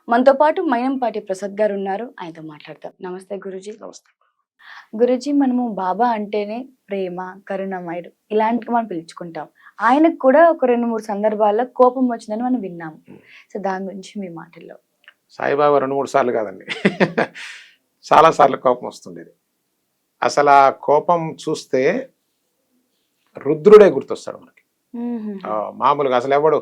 మనతో పాటు మైనంపాటి ప్రసాద్ గారు ఉన్నారు. ఆయనతో మాట్లాడతాం. నమస్తే గురూజీ. నమస్తే. గురూజీ, మనము బాబా అంటేనే ప్రేమ, కరుణమయుడు ఇలాంటివి మనం పిలుచుకుంటాం. ఆయనకు కూడా ఒక 2, 3 సందర్భాల్లో కోపం వచ్చిందని మనం విన్నాము. సో దాని గురించి మీ మాటల్లో. సాయిబాబా 2, 3 సార్లు కాదండి. చాలా సార్లు కోపం వస్తుండేది. అసలు ఆ కోపం చూస్తే రుద్రుడే గుర్తొస్తాడు మనకి. మామూలుగా అసలు ఎవడు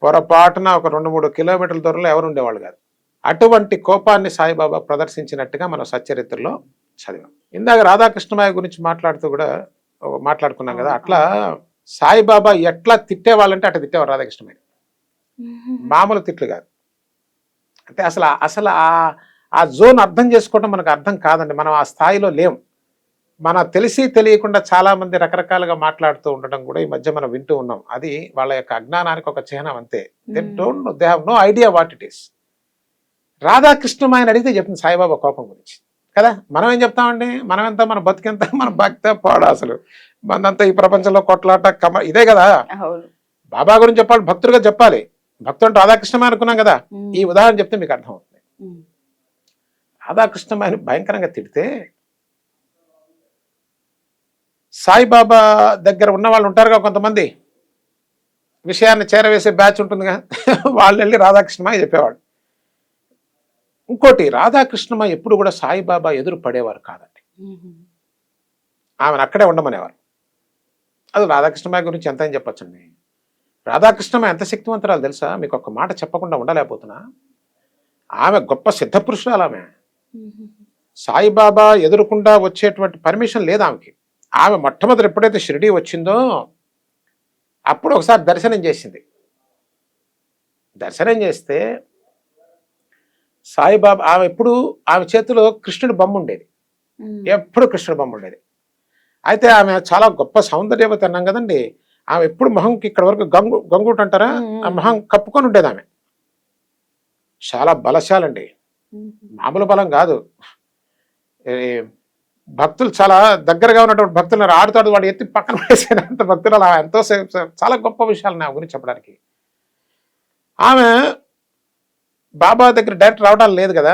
పొరపాటున ఒక 2, 3 కిలోమీటర్ల దూరంలో ఎవరు ఉండేవాళ్ళు కాదు. అటువంటి కోపాన్ని సాయిబాబా ప్రదర్శించినట్టుగా మనం సచ్చరిత్రలో చదివాం. ఇందాక రాధాకృష్ణమాయ గురించి మాట్లాడుతూ కూడా మాట్లాడుకున్నాం కదా. అట్లా సాయిబాబా ఎట్లా తిట్టేవాళ్ళంటే అట్లా తిట్టేవారు రాధాకృష్ణమాయ. మామూలు తిట్లు కాదు. అంటే అసలు ఆ జోన్ అర్థం చేసుకోవడం మనకు అర్థం కాదండి. మనం ఆ స్థాయిలో లేం. మన తెలిసి తెలియకుండా చాలా మంది రకరకాలుగా మాట్లాడుతూ ఉండడం కూడా ఈ మధ్య మనం వింటూ ఉన్నాం. అది వాళ్ళ యొక్క అజ్ఞానానికి ఒక చిహ్నం అంతే. They have no idea what it is. రాధాకృష్ణమాయని అడిగితే చెప్తుంది సాయిబాబా కోపం గురించి కదా. మనం ఏం చెప్తామండి? మనమెంత, మన బతికెంత, మన భక్త పాడ, అసలు మనంతా ఈ ప్రపంచంలో కొట్లాట ఇదే కదా. బాబా గురించి చెప్పాలి, భక్తులుగా చెప్పాలి. భక్తుడు రాధాకృష్ణమాయ అనుకున్నాం కదా. ఈ ఉదాహరణ చెప్తే మీకు అర్థం అవుతుంది. రాధాకృష్ణమాయని భయంకరంగా తిడితే సాయిబాబా దగ్గర ఉన్న వాళ్ళు ఉంటారుగా కొంతమంది, విషయాన్ని చేరవేసే బ్యాచ్ ఉంటుందిగా, వాళ్ళు వెళ్ళి రాధాకృష్ణమాయ చెప్పేవాడు. ఇంకోటి, రాధాకృష్ణమాయ ఎప్పుడు కూడా సాయిబాబా ఎదురు పడేవారు కాదండి. ఆమెను అక్కడే ఉండమనేవారు. అది రాధాకృష్ణమాయ గురించి ఎంత అని చెప్పచ్చండి. రాధాకృష్ణమాయ ఎంత శక్తివంతురాలు తెలుసా? మీకు ఒక మాట చెప్పకుండా ఉండలేకపోతున్నా. ఆమె గొప్ప సిద్ధపురుషురాలు. ఆమె సాయిబాబా ఎదురుకుండా వచ్చేటువంటి పర్మిషన్ లేదు ఆమెకి. ఆమె మొట్టమొదటి ఎప్పుడైతే షిరిడీ వచ్చిందో అప్పుడు ఒకసారి దర్శనం చేసింది. దర్శనం చేస్తే సాయిబాబా, ఆమె చేతిలో కృష్ణుడి బొమ్మ ఉండేది. ఎప్పుడు కృష్ణుడి బొమ్మ ఉండేది. అయితే ఆమె చాలా గొప్ప సౌందర్యవతి అన్నాం కదండి. ఆమె ఎప్పుడు మొహంకి ఇక్కడ వరకు గంగుట అంటారా, ఆ మొహం కప్పుకొని ఉండేది. ఆమె చాలా బలశాలండి, మామూలు బలం కాదు. భక్తులు చాలా దగ్గరగా ఉన్నటువంటి భక్తులను ఆడుతాడు వాడు ఎత్తి పక్కన వేసేంత భక్తులు. అలా ఎంతో చాలా గొప్ప విషయాలు నా గురించి చెప్పడానికి. ఆమె బాబా దగ్గర డైరెక్ట్ రావడం లేదు కదా.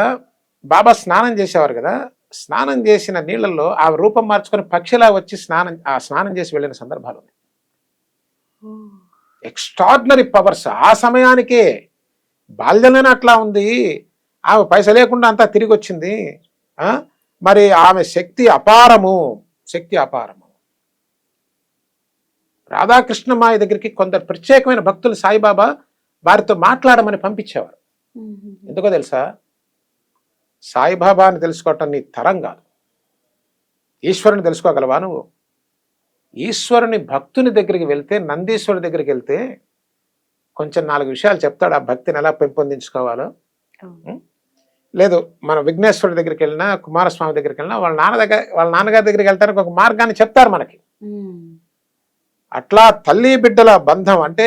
బాబా స్నానం చేసేవారు కదా. స్నానం చేసిన నీళ్ళల్లో ఆమె రూపం మార్చుకొని పక్షిలా వచ్చి స్నానం చేసి వెళ్ళిన సందర్భాలు ఉన్నాయి. Extraordinary powers. ఆ సమయానికే బాల్యంలోనే అట్లా ఉంది. ఆమె పైస లేకుండా అంతా తిరిగి వచ్చింది. మరి ఆమె శక్తి అపారము. రాధాకృష్ణమాయ దగ్గరికి కొందరు ప్రత్యేకమైన భక్తులు సాయిబాబా వారితో మాట్లాడమని పంపించేవారు. ఎందుకో తెలుసా? సాయిబాబాని తెలుసుకోవటం నీ తరం కాదు. ఈశ్వరుని తెలుసుకోగలవా నువ్వు? ఈశ్వరుని భక్తుని దగ్గరికి వెళ్తే, నందీశ్వరుని దగ్గరికి వెళ్తే కొంచెం 4 విషయాలు చెప్తాడు. ఆ భక్తిని ఎలా పెంపొందించుకోవాలో. లేదు, మన విఘ్నేశ్వరుడి దగ్గరికి వెళ్ళినా, కుమారస్వామి దగ్గరికి వెళ్ళినా వాళ్ళ నాన్నగారి దగ్గరికి వెళ్తానికి ఒక మార్గాన్ని చెప్తారు మనకి. అట్లా తల్లి బిడ్డల బంధం అంటే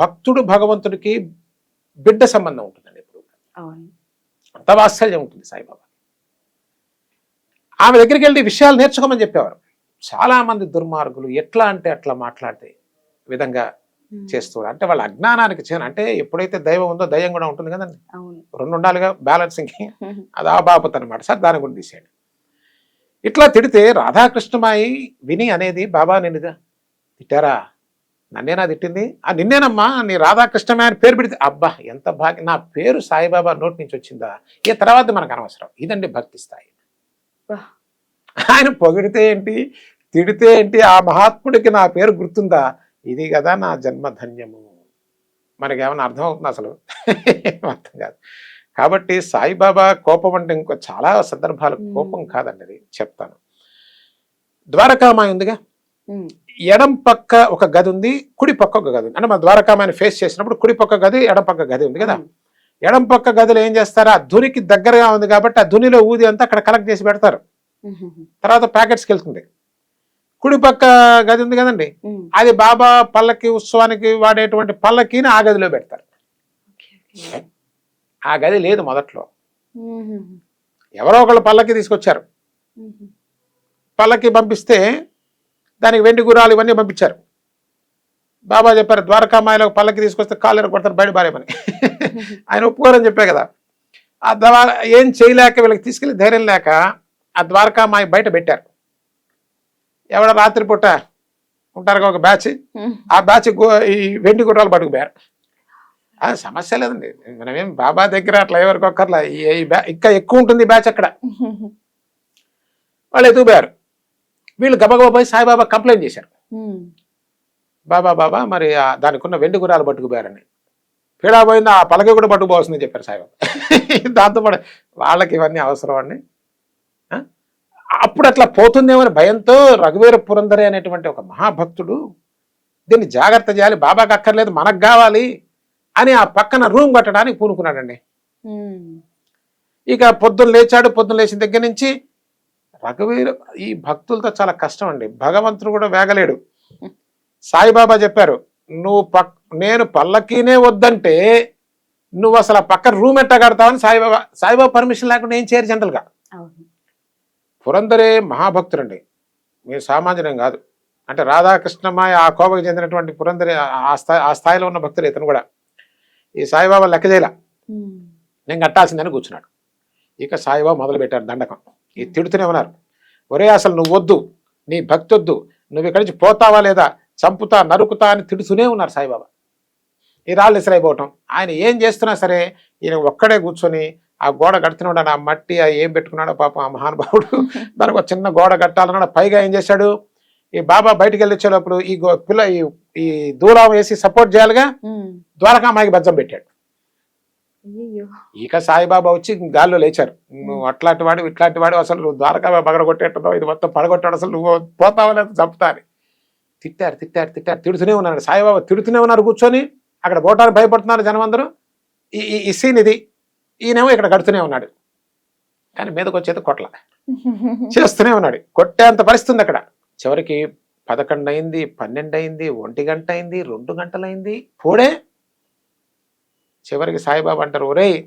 భక్తుడు భగవంతుడికి బిడ్డ సంబంధం ఉంటుందండి. ఎప్పుడు అంత వాత్సల్యం ఉంటుంది సాయిబాబా. ఆమె దగ్గరికి వెళ్ళి విషయాలు నేర్చుకోమని చెప్పేవారు. చాలా మంది దుర్మార్గులు ఎట్లా అంటే అట్లా మాట్లాడే విధంగా చేస్తారు. అంటే వాళ్ళ అజ్ఞానానికి చేయను. అంటే ఎప్పుడైతే దైవం ఉందో దయ్యం కూడా ఉంటుంది కదండి. 2 ఉండాలిగా, బ్యాలెన్సింగ్. అది ఆ బాపత్ అనమాట సార్. దాని గురించి తీసేయండి. ఇట్లా తిడితే రాధాకృష్ణమాయి విని అనేది, బాబా నిన్నుగా తిట్టారా? నన్నేనా తిట్టింది? నిన్నేనమ్మా, నీ రాధాకృష్ణమాయ అని పేరు పెడితే అబ్బా ఎంత భాగ్యం, నా పేరు సాయిబాబా నోటి నుంచి వచ్చిందా, ఈ తర్వాత మనకు అనవసరం. ఇదండి భక్తి స్థాయి. ఆయన పొగిడితే ఏంటి, తిడితే ఏంటి, ఆ మహాత్ముడికి నా పేరు గుర్తుందా, ఇది కదా నా జన్మధన్యము. మనకేమైనా అర్థం అవుతుంది? అసలు అర్థం కాదు. కాబట్టి సాయిబాబా కోపం అంటే ఇంకో చాలా సందర్భాలు కోపం కాదండి. అది చెప్తాను. ద్వారకామాయి ఉందిగా, ఎడం పక్క ఒక గది ఉంది, కుడి పక్క ఒక గది ఉంది. అంటే మన ద్వారకామాయిని ఫేస్ చేసినప్పుడు కుడి పక్క గది, ఎడం పక్క గది ఉంది కదా. ఎడం పక్క గదిలో ఏం చేస్తారు, ఆ ధునికి దగ్గరగా ఉంది కాబట్టి ఆ ధునిలో ఊది అంతా అక్కడ కలెక్ట్ చేసి పెడతారు. తర్వాత ప్యాకెట్స్కి వెళ్తుంది. కుడి పక్క గది ఉంది కదండి, అది బాబా పల్లకి ఉత్సవానికి వాడేటువంటి పల్లకిని ఆ గదిలో పెడతారు. ఆ గది లేదు మొదట్లో. ఎవరో ఒకళ్ళు పల్లకి తీసుకొచ్చారు. పల్లకి పంపిస్తే దానికి వెండి గుర్రాలు ఇవన్నీ పంపించారు. బాబా చెప్పారు, ద్వారకామాయిలో పల్లకి తీసుకొస్తే కాళ్ళు కొడతారు బయట బారేమని. ఆయన ఒప్పుకోరని చెప్పే కదా. ఆ ద్వారా ఏం చేయలేక వీళ్ళకి తీసుకెళ్ళి ధైర్యం లేక ఆ ద్వారకామాయి బయట పెట్టారు. ఎవడ రాత్రిపూట ఉంటారు ఒక బ్యాచ్, ఆ బ్యాచ్ ఈ వెండి గుర్రాలు పట్టుకుపోయారు. అది సమస్య లేదండి, మనమేం బాబా దగ్గర అట్లా ఎవరికి ఒక్కర్లా, ఇంకా ఎక్కువ ఉంటుంది ఈ బ్యాచ్ అక్కడ. వాళ్ళు ఎత్తుకుపోయారు. వీళ్ళు గబగబా పోయి సాయిబాబా కంప్లైంట్ చేశారు, బాబా మరి దానికి ఉన్న వెండి గుర్రాలు పట్టుకుపోయారని. పీడా పోయింది, ఆ పలక కూడా పట్టుకుపోవస్తుందని చెప్పారు సాయిబాబా. దాంతో పాటు వాళ్ళకి ఇవన్నీ అవసరం అండి. అప్పుడు అట్లా పోతుందేమని భయంతో రఘువీర పురందరే అనేటువంటి ఒక మహాభక్తుడు దీన్ని జాగ్రత్త చేయాలి, బాబాకి అక్కర్లేదు మనకు కావాలి అని ఆ పక్కన రూమ్ కట్టడానికి పూనుకున్నాడండి. ఇక పొద్దున్న లేచాడు. పొద్దున్న లేచిన దగ్గర నుంచి రఘువీర ఈ భక్తులతో చాలా కష్టం అండి. భగవంతుడు కూడా వేగలేడు. సాయిబాబా చెప్పారు, నువ్వు నేను పల్లకీనే వద్దంటే నువ్వు అసలు ఆ పక్కన రూమ్ ఎట్టా కడతావని సాయిబాబా పర్మిషన్ లేకుండా ఏం చేయరు జనరల్గా. పురందరే మహాభక్తుడండి, మీరు సామాన్యం కాదు. అంటే రాధాకృష్ణమాయ ఆ కోవకు చెందినటువంటి పురందరే ఆ స్థాయిలో ఉన్న భక్తుడు ఇతను కూడా. ఈ సాయిబాబా లెక్క చేయలే, నేను కట్టాల్సిందని కూర్చున్నాడు. ఇక సాయిబాబా మొదలు పెట్టారు దండకం. ఇది తిడుతూనే ఉన్నారు, ఒరే అసలు నువ్వు వద్దు, నీ భక్తి వద్దు, నువ్వు ఇక్కడి నుంచి పోతావా లేదా, చంపుతా నరుకుతా అని తిడుతూనే ఉన్నారు సాయిబాబా. ఈ రాళ్ళు ఇసరైపోవటం. ఆయన ఏం చేస్తున్నా సరే ఈయన ఒక్కడే కూర్చొని ఆ గోడ కడుతున్నాడు. ఆ మట్టి ఏం పెట్టుకున్నాడో పాపం ఆ మహానుభావుడు, దానికి ఒక చిన్న గోడ కట్టాలన్నాడు. పైగా ఏం చేశాడు, ఈ బాబా బయటికి వెళ్ళి వచ్చేటప్పుడు ఈ దూరం వేసి సపోర్ట్ చేయాలిగా, ద్వారకామాయికి బజ్జం పెట్టాడు. ఇక సాయిబాబా వచ్చి గాల్లో లేచారు, నువ్వు అట్లాంటి వాడు ఇట్లాంటి వాడు, అసలు నువ్వు ద్వారకా బగడ కొట్టేట్టున్నావు, ఇది మొత్తం పడగొట్టాడు, అసలు నువ్వు పోతావా లేదా చంపుతా అని తిట్టారు. తిడుతూనే ఉన్నాడు సాయిబాబా, తిడుతూనే ఉన్నారు కూర్చొని. అక్కడ పోవటానికి భయపడుతున్నారు జనం అందరూ. ఈ సీన్ ఇది. ఈయనేమో ఇక్కడ కడుతూనే ఉన్నాడు, కానీ మీదకి వచ్చేది కొట్ల చేస్తూనే ఉన్నాడు. కొట్టేంత పరిస్థితి అక్కడ. చివరికి 11 అయింది, 12 అయింది, 1 గంట అయింది, 2 గంటలైంది. పోడే చివరికి సాయిబాబా అంటారు, ఒరేయ్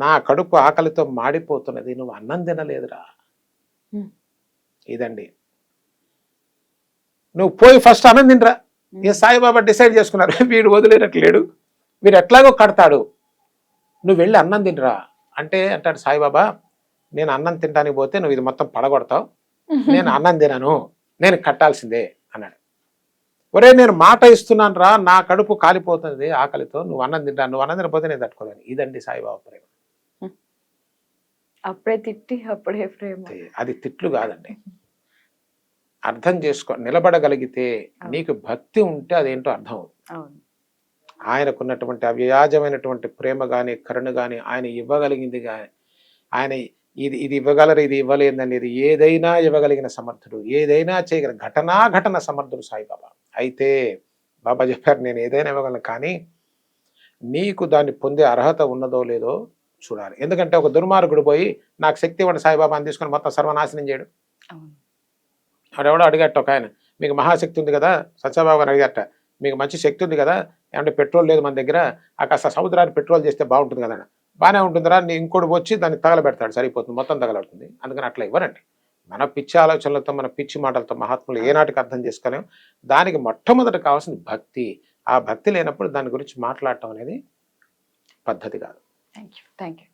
నా కడుపు ఆకలితో మాడిపోతున్నది, నువ్వు అన్నం తినలేదురా. ఇదండి, నువ్వు పోయి ఫస్ట్ అన్నం తినరా. ఇక సాయిబాబా డిసైడ్ చేసుకున్నారు, వీడు వదిలేనట్లేడు, వీడు ఎట్లాగో కడతాడు, నువ్వు వెళ్ళి అన్నం తినరా అంటే. అంటాడు సాయిబాబా, నేను అన్నం తినడానికి పోతే నువ్వు ఇది మొత్తం పడగొడతావు, నేను అన్నం తినను, నేను కట్టాల్సిందే అన్నాడు. ఒరే నేను మాట ఇస్తున్నాను రా, నా కడుపు కాలిపోతుంది ఆకలితో, నువ్వు అన్నం తింటా, నువ్వు అన్నం తినపోతే నేను తట్టుకోలేను. ఇదండి సాయిబాబా ప్రేమ. అప్పుడే తిట్టి అప్పుడే ప్రేమ. అది తిట్లు కాదండి, అర్థం చేసుకో. నిలబడగలిగితే నీకు భక్తి ఉంటే అదేంటో అర్థం అవుతుంది. ఆయనకున్నటువంటి అవ్యాజమైనటువంటి ప్రేమ కానీ కరుణ కానీ, ఆయన ఇవ్వగలిగింది కానీ, ఆయన ఇది ఇవ్వగలరు ఇది ఇవ్వలేదనేది ఏదైనా ఇవ్వగలిగిన సమర్థుడు, ఏదైనా చేయగల ఘటన సమర్థుడు సాయిబాబా. అయితే బాబా చెప్పారు, నేను ఏదైనా ఇవ్వగలను, కానీ నీకు దాన్ని పొందే అర్హత ఉన్నదో లేదో చూడాలి. ఎందుకంటే ఒక దుర్మార్గుడు పోయి నాకు శక్తి ఇవ్వండి సాయిబాబా అని తీసుకొని మొత్తం సర్వనాశనం చేయడు. ఆడెవడో అడిగట్ట ఒక ఆయన, మీకు మహాశక్తి ఉంది కదా, సత్యబాబు అని అడిగట్ట, మీకు మంచి శక్తి ఉంది కదా, ఏమంటే పెట్రోల్ లేదు మన దగ్గర, కాస్త సముద్రాన్ని పెట్రోల్ చేస్తే బాగుంటుంది కదా. బాగానే ఉంటుందిరా, నీ ఇంకోటి వచ్చి దాన్ని తగలబెడతాడు, సరిపోతుంది, మొత్తం తగలడుతుంది. అందుకని అట్లా ఇవ్వరండి. మన పిచ్చి ఆలోచనలతో మన పిచ్చి మాటలతో మహాత్ములు ఏనాటికి అర్థం చేసుకోలేం. దానికి మొట్టమొదటి కావాల్సింది భక్తి. ఆ భక్తి లేనప్పుడు దాని గురించి మాట్లాడటం అనేది పద్ధతి కాదు. Thank you.